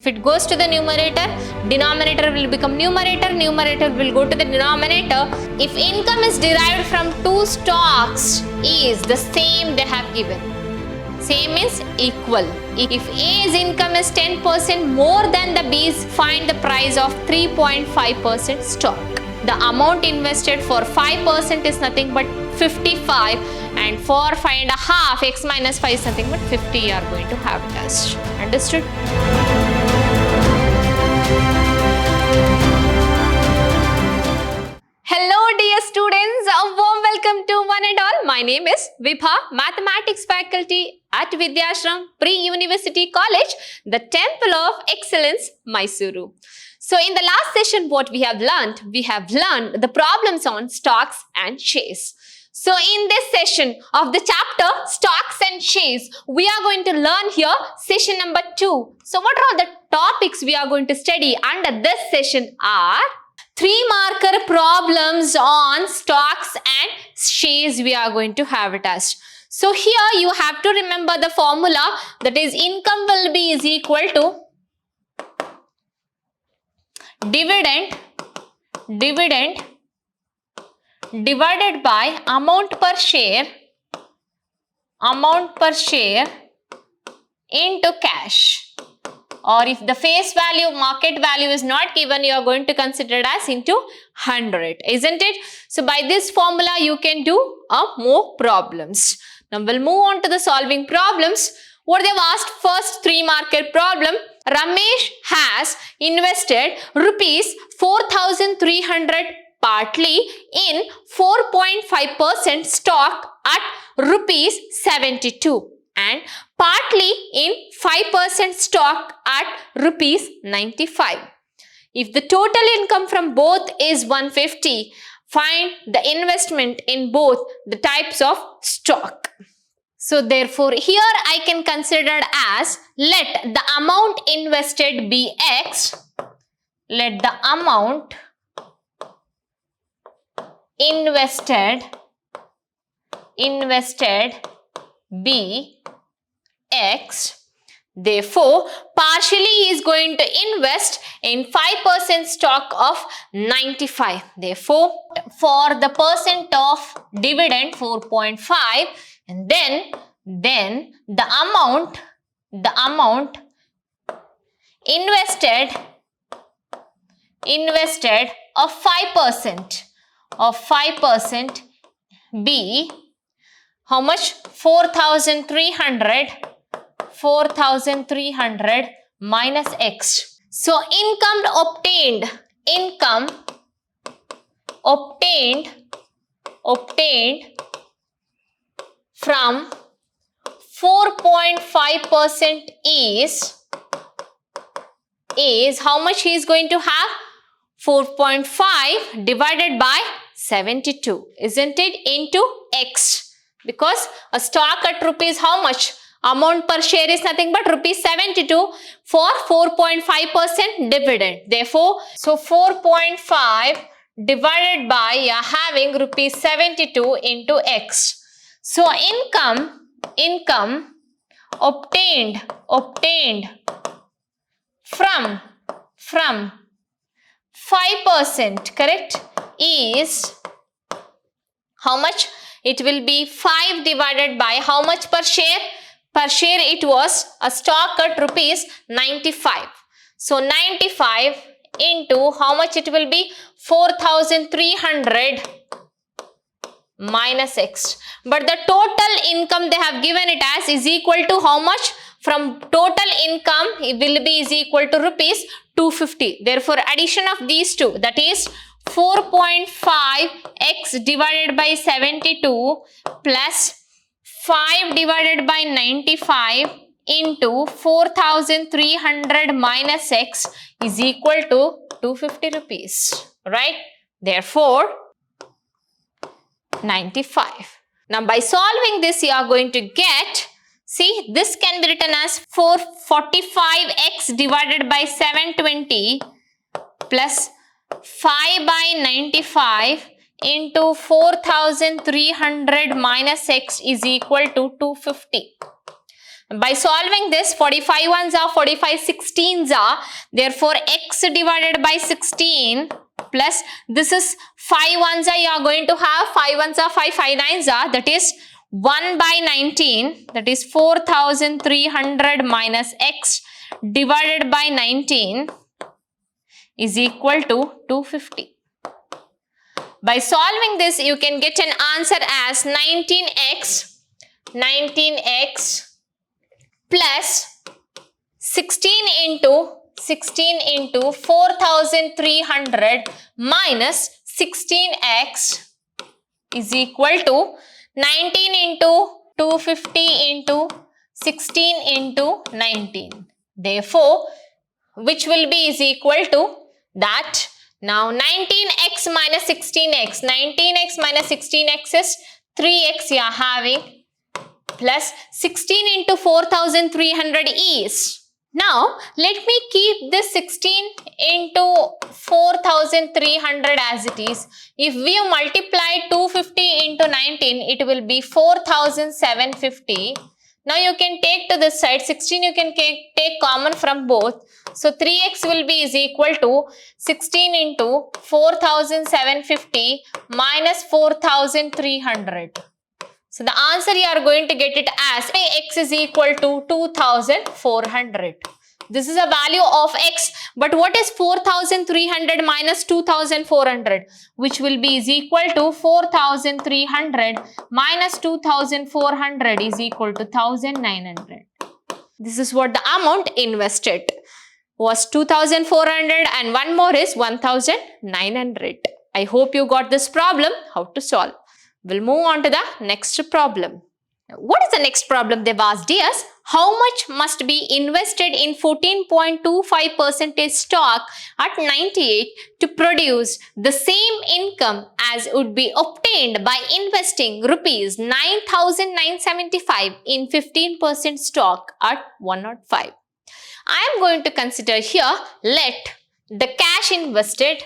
it goes to the numerator, denominator will become numerator, numerator will go to the denominator. If income is derived from two stocks is the same they have given. Same is equal. If A's income is 10% more than the B's, find the price of 3.5% stock. The amount invested for 5% is nothing but 55, and for 5.5, x minus 5 is nothing but 50 you are going to have it as. Understood? Hello dear students, a warm welcome to one and all. My name is Vibha, Mathematics faculty at Vidyashram Pre-University College, the Temple of Excellence, Mysuru. So in the last session what we have learned the problems on stocks and shares. So in this session of the chapter stocks and shares, we are going to learn here session number 2. So what are all the topics we are going to study under this session are 3 marker problems on stocks and shares we are going to have it as. So here you have to remember the formula, that is income will be is equal to dividend divided by amount per share into cash, or if the face value, market value is not given, you are going to consider it as into 100, isn't it? So by this formula you can do more problems. Now we'll move on to the solving problems. What they've asked, first 3 marker problem. Ramesh has invested rupees 4,300 partly in 4.5% stock at rupees 72 and partly in 5% stock at rupees 95. If the total income from both is 150, find the investment in both the types of stock. So therefore here I can consider as, let the amount invested be X, let the amount invested be X. Therefore, partially he is going to invest in 5% stock of 95. Therefore, for the percent of dividend 4.5, and then the amount invested of 5% be how much? 4,300 minus X. So income obtained from 4.5% is how much he is going to have? 4.5 divided by 72, isn't it, into X, because a stock at rupees how much? Amount per share is nothing but rupees 72 for 4.5% dividend. Therefore, so 4.5 divided by having rupees 72 into X. So income obtained from 5%, correct, is how much? It will be 5 divided by how much per share? Per share it was a stock at rupees 95. So 95 into how much it will be? 4,300 minus X. But the total income they have given it as is equal to how much? From total income it will be is equal to rupees 250. Therefore addition of these two, that is 4.5x divided by 72 plus 5 divided by 95 into 4,300 minus X is equal to 250 rupees, right? Therefore 95. Now by solving this you are going to get, see, this can be written as 445x divided by 720 plus 5 by 95 into 4,300 minus x is equal to 250. By solving this, 45 ones are 45 16s are, therefore x divided by 16 plus this is 5 ones are, you are going to have 5 ones are 5 9s are, that is 1 by 19, that is 4300 minus x divided by 19 is equal to 250. By solving this, you can get an answer as 19x plus 16 into 4300 minus 16x is equal to 19 into 250 into 16 into 19. Therefore, which will be is equal to that. Now 19x minus 16x, 19x minus 16x is 3x you are having, plus 16 into 4300 is. Now let me keep this 16 into 4300 as it is. If we multiply 250 into 19, it will be 4750. Now you can take to this side, 16 you can take common from both. So 3x will be is equal to 16 into 4750 minus 4300. So the answer you are going to get it as x is equal to 2400. This is a value of x, but what is 4300 minus 2400? Which will be is equal to 4300 minus 2400 is equal to 1900. This is what the amount invested was 2400 and one more is 1900. I hope you got this problem, how to solve. We'll move on to the next problem. What is the next problem they've asked us? How much must be invested in 14.25% stock at 98 to produce the same income as would be obtained by investing rupees 9,975 in 15% stock at 105? I am going to consider here, let the cash invested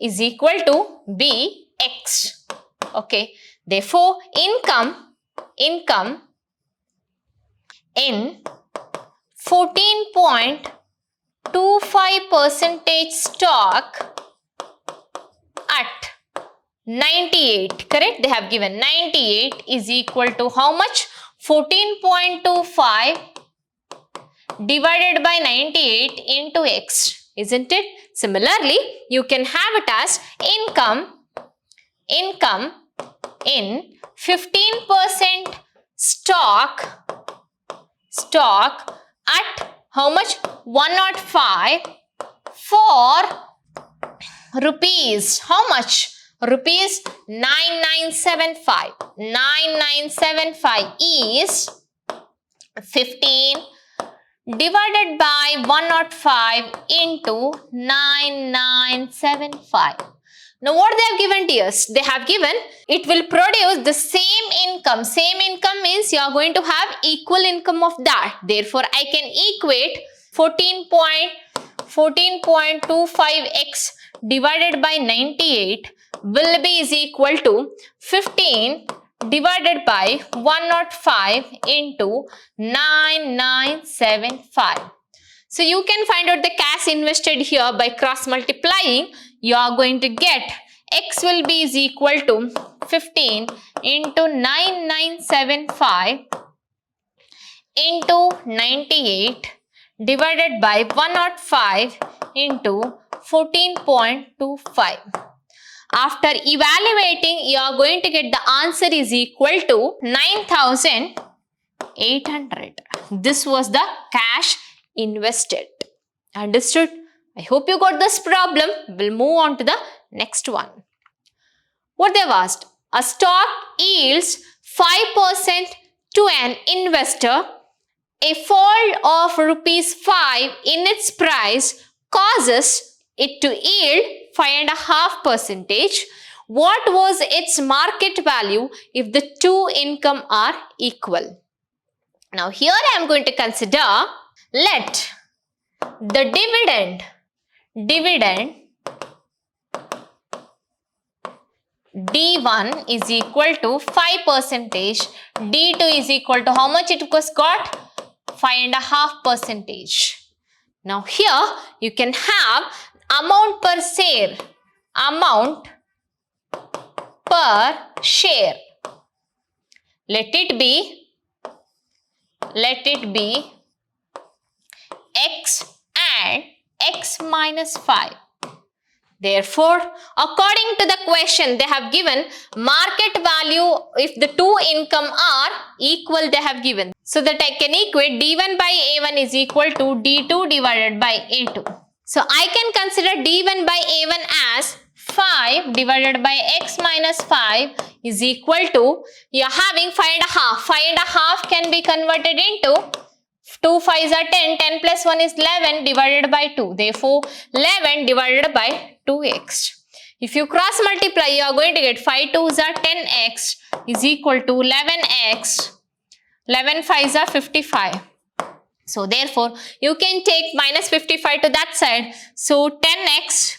is equal to be x. Okay. Therefore, income in 14.25% stock at 98, correct? They have given 98 is equal to how much? 14.25 divided by 98 into x, isn't it? Similarly, you can have it as income in 15% stock at how much? 105 for rupees. How much? Rupees 9975. 9975 is 15 divided by 105 into 9975. Now what they have given to us? They have given it will produce the same income. Same income means you are going to have equal income of that. Therefore, I can equate 14.25x divided by 98 will be is equal to 15 divided by 105 into 9975. So you can find out the cash invested here by cross multiplying. You are going to get x will be is equal to 15 into 9975 into 98 divided by 105 into 14.25. After evaluating, you are going to get the answer is equal to 9,800. This was the cash invested. Understood? I hope you got this problem. We'll move on to the next one. What they've asked? A stock yields 5% to an investor. A fall of rupees 5 in its price causes it to yield 5.5%. What was its market value if the two income are equal? Now here I am going to consider, let the dividend D1 is equal to 5 percentage, D2 is equal to how much it was got? 5.5 percentage. Now here you can have amount per share, amount per share. Let it be x and x minus 5. Therefore, according to the question, they have given market value if the two income are equal, they have given. So that I can equate D1 by A1 is equal to D2 divided by A2. So I can consider D1 by A1 as 5 divided by x minus 5 is equal to, you are having 5.5. 5.5 can be converted into 2 5s are 10, 10 plus 1 is 11 divided by 2. Therefore, 11 divided by 2x. If you cross multiply, you are going to get 5 2s are 10x is equal to 11x. 11 5s are 55. So, therefore, you can take minus 55 to that side. So, 10x,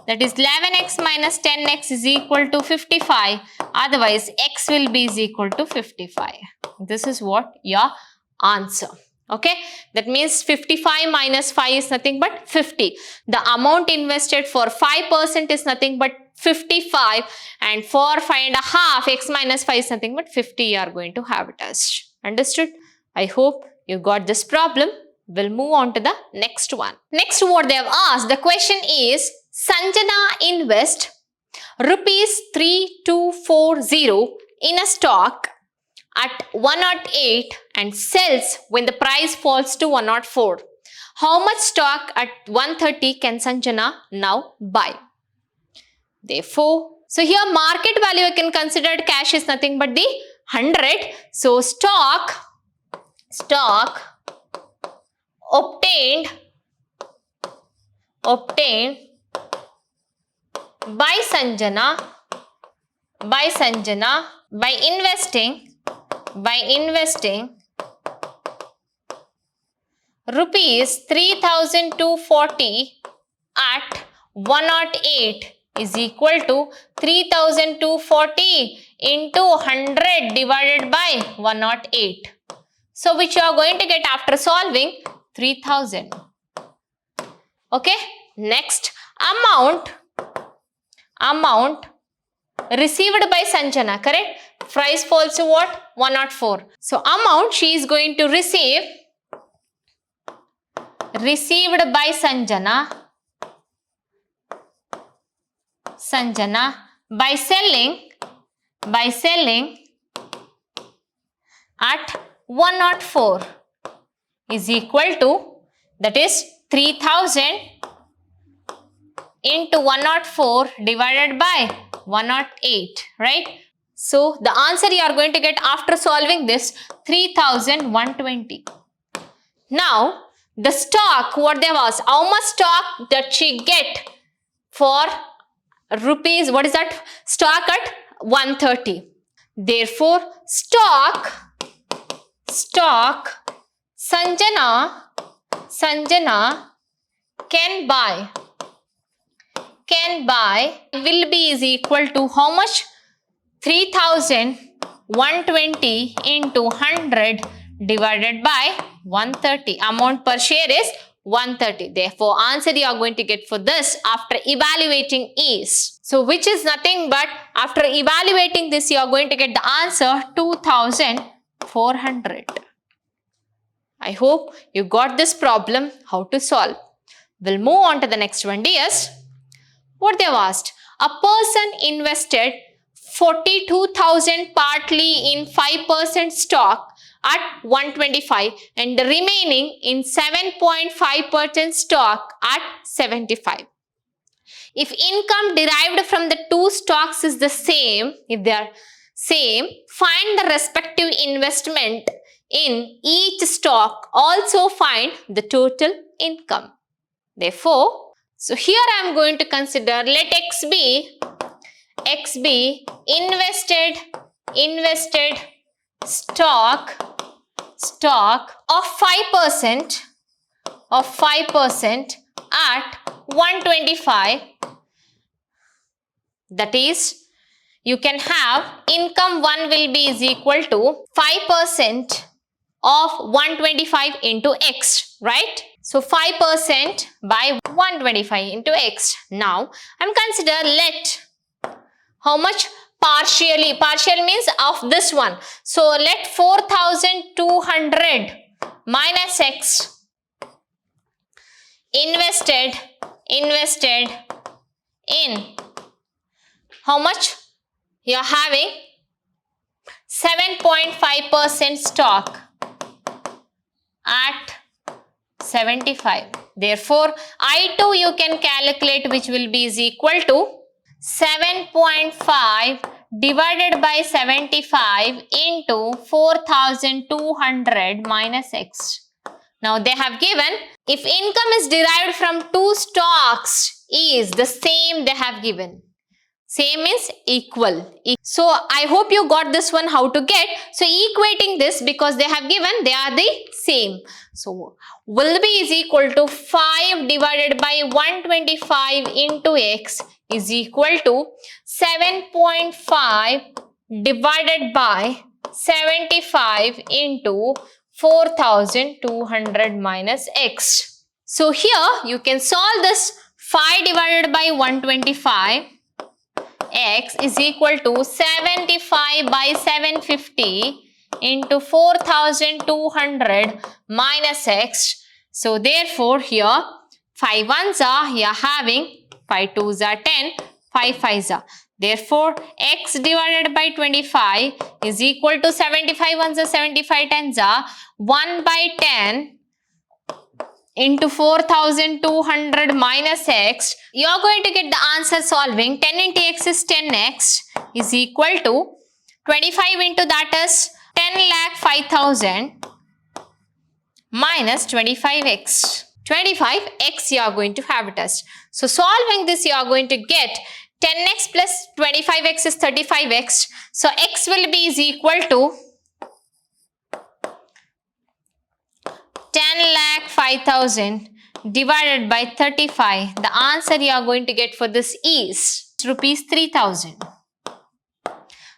that is 11x minus 10x is equal to 55. Otherwise, x will be is equal to 55. This is what your answer. Okay, that means 55 minus 5 is nothing but 50. The amount invested for 5% is nothing but 55, and for 5.5 x minus 5 is nothing but 50 you are going to have it as. Understood? I hope you got this problem. We'll move on to the next one. Next, what they have asked, the question is, Sanjana invest rupees 3240 in a stock at 108 and sells when the price falls to 104. How much stock at 130 can Sanjana now buy? Therefore, so here market value I can consider cash is nothing but the 100. So stock obtained by Sanjana by investing rupees 3,240 at 108 is equal to 3,240 into 100 divided by 108. So, which you are going to get after solving? 3,000. Okay. Next, amount received by Sanjana, correct? Price falls to what? 104. So, amount she is going to receive received by Sanjana by selling at 104 is equal to, that is 3,000 into 104 divided by 108, right? So, the answer you are going to get after solving this, 3,120. Now, the stock, what there was, how much stock that she get for rupees, what is that? Stock at 130. Therefore, stock Sanjana can buy will be is equal to how much? 3,120 into 100 divided by 130. Amount per share is 130. Therefore, answer you are going to get for this after evaluating is. So, which is nothing but after evaluating this, you are going to get the answer 2,400. I hope you got this problem, how to solve. We'll move on to the next one, dears. What they have asked, a person invested 42,000 partly in 5% stock at 125 and the remaining in 7.5% stock at 75. If income derived from the two stocks is the same, if they are same, find the respective investment in each stock. Also find the total income. Therefore, so here I am going to consider, let X be invested stock of 5% at 125, that is you can have income 1 will be is equal to 5% of 125 into x, right? So 5% by 125 into x. Now I'm consider let how much partially, partial means of this one. So let 4200 minus x invested in how much? You are having 7.5% stock at 75. Therefore, I2 you can calculate, which will be is equal to 7.5 divided by 75 into 4200 minus x. Now they have given if income is derived from two stocks is the same they have given. Same means equal. So I hope you got this one how to get. So equating this because they have given they are the same. So will be is equal to 5 divided by 125 into x is equal to 7.5 divided by 75 into 4200 minus x. So here you can solve this 5 divided by 125 x is equal to 75 by 750 into 4200 minus x. So therefore here 5 ones are here having 5 twos are 10, 5 fives are. Therefore x divided by 25 is equal to 75 ones are 75 tens are 1 by 10 into 4200 minus x. You are going to get the answer solving 10 into x is 10x is equal to 25 into that is 10,05,000 minus 25x. 25x you are going to have it as. So solving this you are going to get 10x plus 25x is 35x. So x will be is equal to 10,05,000 divided by 35. The answer you are going to get for this is rupees 3,000.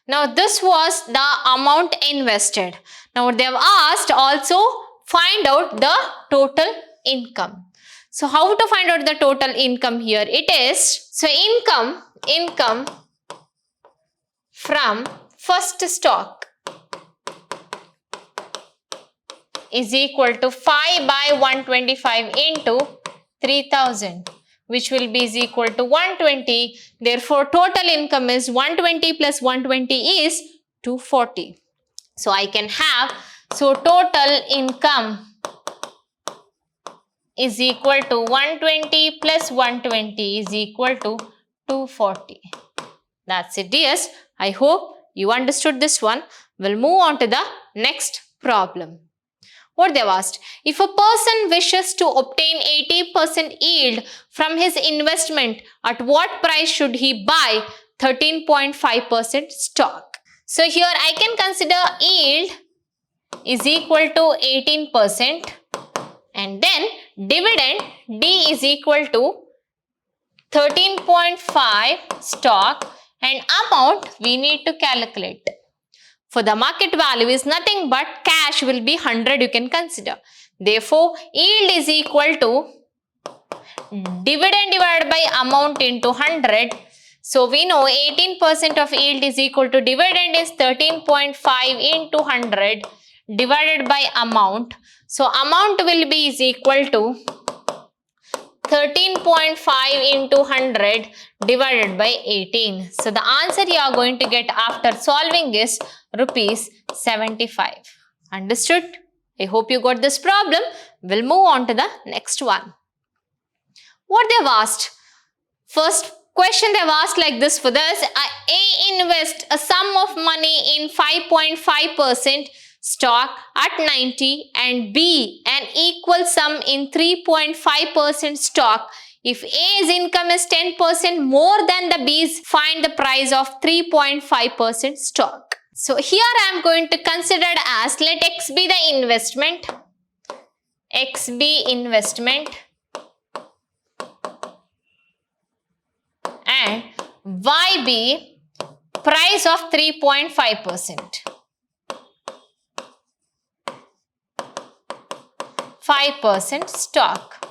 Now this was the amount invested. Now they have asked also find out the total income. So how to find out the total income here? It is, so income from first stock is equal to 5 by 125 into 3000, which will be is equal to 120. Therefore, total income is 120 plus 120 is 240. So I can have, so total income is equal to 120 plus 120 is equal to 240. That's it, dears. I hope you understood this one. We'll move on to the next problem. What they've asked, if a person wishes to obtain 80% yield from his investment, at what price should he buy 13.5% stock? So here I can consider yield is equal to 18% and then dividend D is equal to 13.5 stock and amount we need to calculate. For the market value is nothing but cash will be 100 you can consider. Therefore, yield is equal to dividend divided by amount into 100. So, we know 18% of yield is equal to dividend is 13.5 into 100 divided by amount. So, amount will be is equal to 13.5 into 100 divided by 18. So, the answer you are going to get after solving is rupees 75. Understood? I hope you got this problem. We'll move on to the next one. What they've asked? First question they've asked like this for this. A invest a sum of money in 5.5% stock at 90 and B an equal sum in 3.5% stock. If A's income is 10% more than the B's, find the price of 3.5% stock. So here I am going to consider as, let X be the investment, X be investment and Y be price of 3.5%. 5% stock.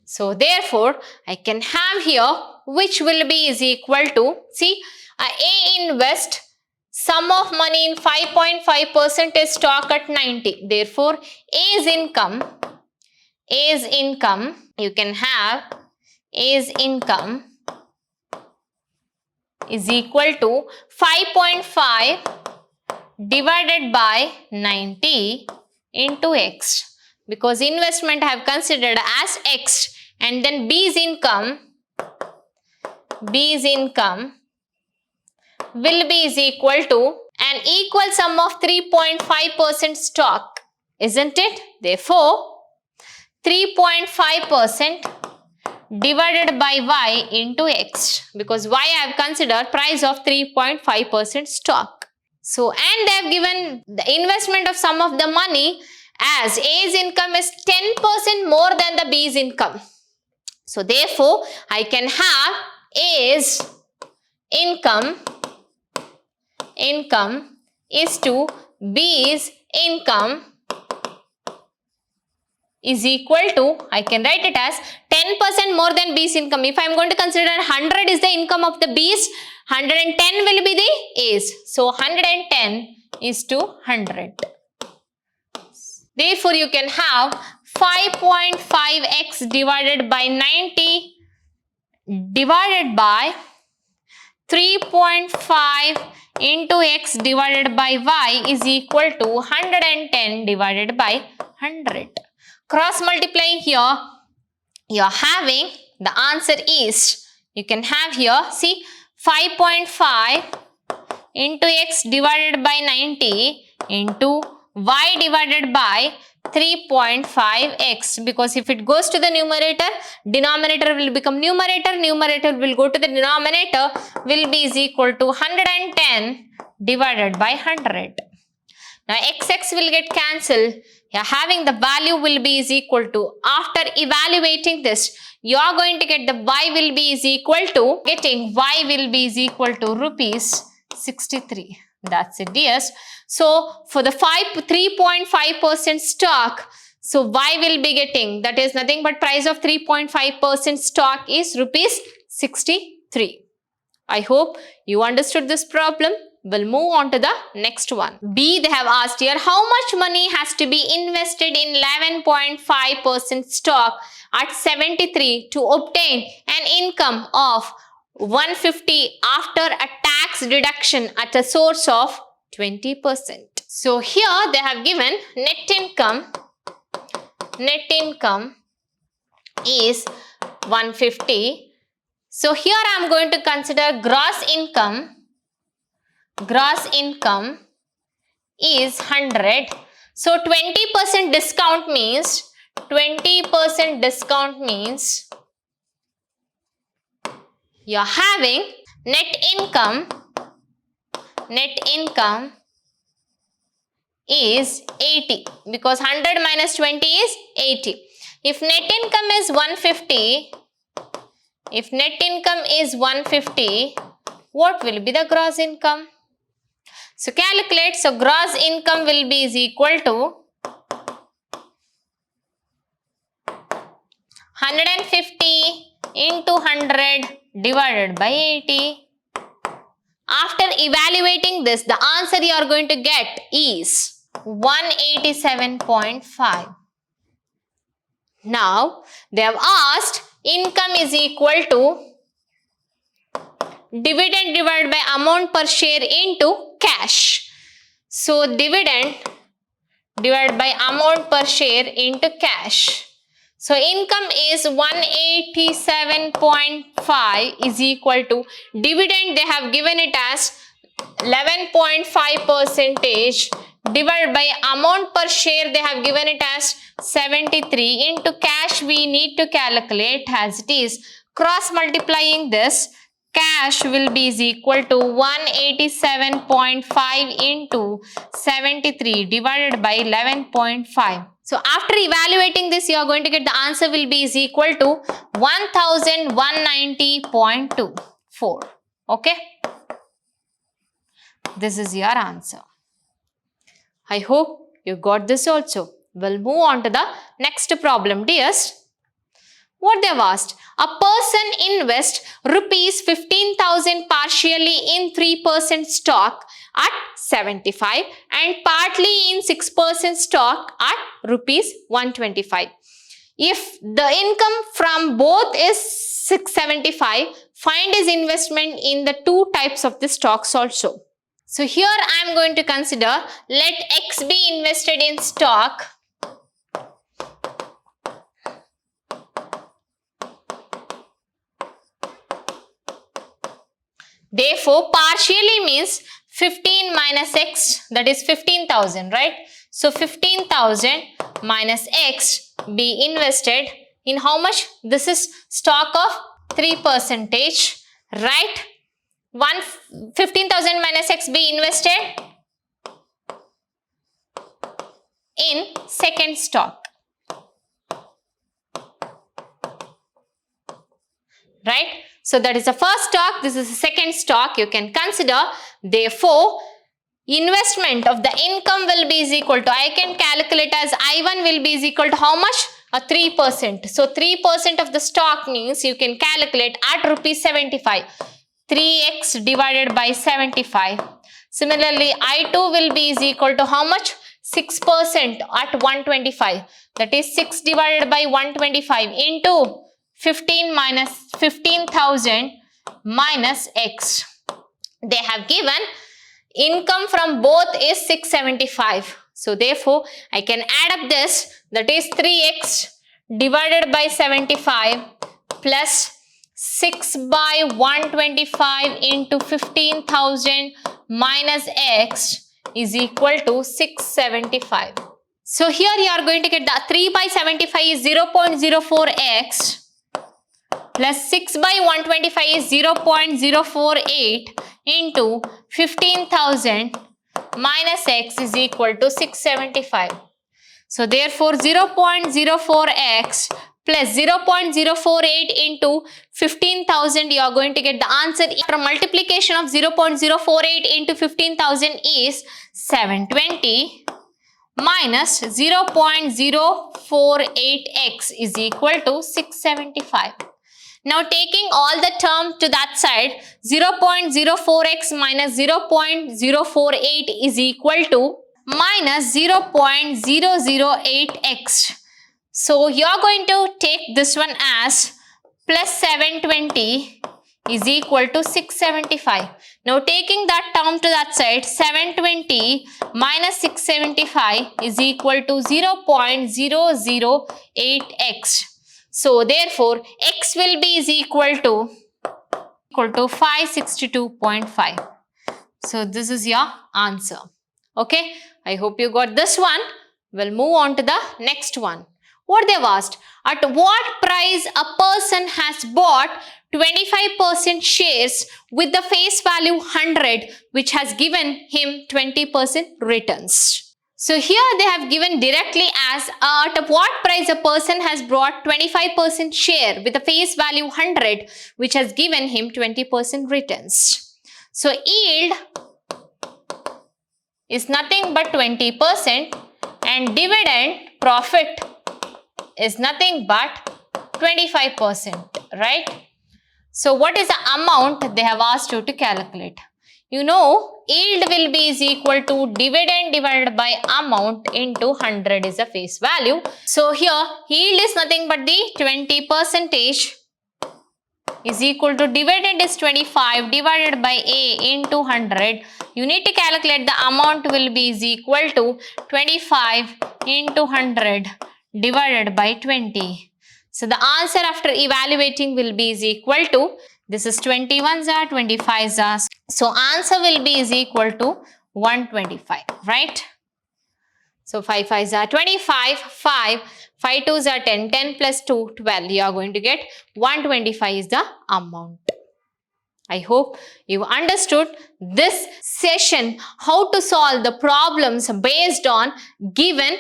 So therefore, I can have here which will be is equal to, see, A invest sum of money in 5.5% is stock at 90. Therefore, A's income, you can have A's income is equal to 5.5 divided by 90 into X. Because investment I have considered as X, and then B's income will be is equal to an equal sum of 3.5% stock, isn't it? Therefore, 3.5% divided by Y into X, because Y I have considered price of 3.5% stock. So, and they have given the investment of sum of the money as A's income is 10% more than the B's income. So therefore, I can have A's income is to B's income is equal to, I can write it as 10% more than B's income. If I am going to consider 100 is the income of the B's, 110 will be the A's. So 110 is to 100. Therefore, you can have 5.5x divided by 90 divided by 3.5 into x divided by y is equal to 110 divided by 100. Cross multiplying here, you are having the answer is, you can have here, see, 5.5 into x divided by 90 into y divided by 3.5x, because if it goes to the numerator, denominator will become numerator, numerator will go to the denominator, will be is equal to 110 divided by 100. Now xx will get cancelled. You are having the value will be is equal to, after evaluating this, you are going to get the y will be is equal to, getting y will be is equal to rupees 63. That's it, dears. So for the 3.5% stock, so y will be getting, that is nothing but price of 3.5% stock is rupees 63. I hope you understood this problem. We'll move on to the next one. B, they have asked here, how much money has to be invested in 11.5% stock at 73 to obtain an income of 150 after a tax deduction at a source of 20%. So here they have given net income is 150. So here I am going to consider gross income is 100. So 20% discount means, you are having net income is 80, because 100 minus 20 is 80. If net income is 150, what will be the gross income? So calculate. So gross income will be is equal to 150 into 100 divided by 80. After evaluating this, the answer you are going to get is 187.5. Now, they have asked income is equal to dividend divided by amount per share into cash. So, dividend divided by amount per share into cash. So, income is 187.5 is equal to dividend, they have given it as 11.5% divided by amount per share, they have given it as 73 into cash we need to calculate as it is. Cross multiplying this, cash will be is equal to 187.5 into 73 divided by 11.5. So after evaluating this, you are going to get the answer will be is equal to 1190.24. Okay. This is your answer. I hope you got this also. We'll move on to the next problem, dears. What they've asked, a person invests rupees 15,000 partially in 3% stock at 75 and partly in 6% stock at rupees 125. If the income from both is 675, find his investment in the two types of the stocks also. So here I am going to consider, let X be invested in stock. Therefore, partially means 15 minus X, that is 15,000, right? So 15,000 minus X be invested in how much? This is stock of 3%, right? 15,000 minus X be invested in second stock, right? So that is the first stock, this is the second stock you can consider. Therefore, investment of the income will be is equal to, I can calculate as I1 will be is equal to how much? 3%. So 3% of the stock means you can calculate at rupees 75. 3x divided by 75. Similarly, I2 will be is equal to how much? 6% at 125. That is 6 divided by 125 into 15,000 minus X. They have given income from both is 675. So therefore, I can add up this, that is 3x divided by 75 plus 6 by 125 into 15,000 minus X is equal to 675. So here you are going to get the 3 by 75 is 0.04x plus 6 by 125 is 0.048 into 15,000 minus X is equal to 675. So therefore 0.04x plus 0.048 into 15,000, you are going to get the answer. After multiplication of 0.048 into 15,000 is 720 minus 0.048x is equal to 675. Now taking all the term to that side, 0.04x minus 0.048 is equal to minus 0.008x. So you are going to take this one as plus 720 is equal to 675. Now taking that term to that side, 720 minus 675 is equal to 0.008x. So therefore, X will be is equal to 562.5. So this is your answer. Okay, I hope you got this one. We'll move on to the next one. What they've asked, at what price a person has bought 25% shares with the face value 100, which has given him 20% returns. So here they have given directly as at what price a person has brought 25% share with a face value 100, which has given him 20% returns. So yield is nothing but 20% and dividend profit is nothing but 25%, right? So what is the amount they have asked you to calculate? You know, yield will be is equal to dividend divided by amount into 100 is the face value. So here yield is nothing but the 20% is equal to dividend is 25 divided by A into 100. You need to calculate the amount will be is equal to 25 into 100 divided by 20. So the answer after evaluating will be is equal to, this is 21s are 25s are. So answer will be is equal to 125, right? So 5 5s are 25, 5 2s are 10, 10 plus 2, 12. You are going to get 125 is the amount. I hope you understood this session, how to solve the problems based on given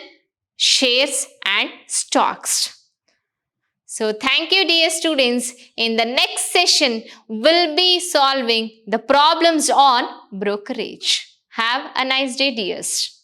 shares and stocks. So thank you dear students. In the next session, we'll be solving the problems on brokerage. Have a nice day dears.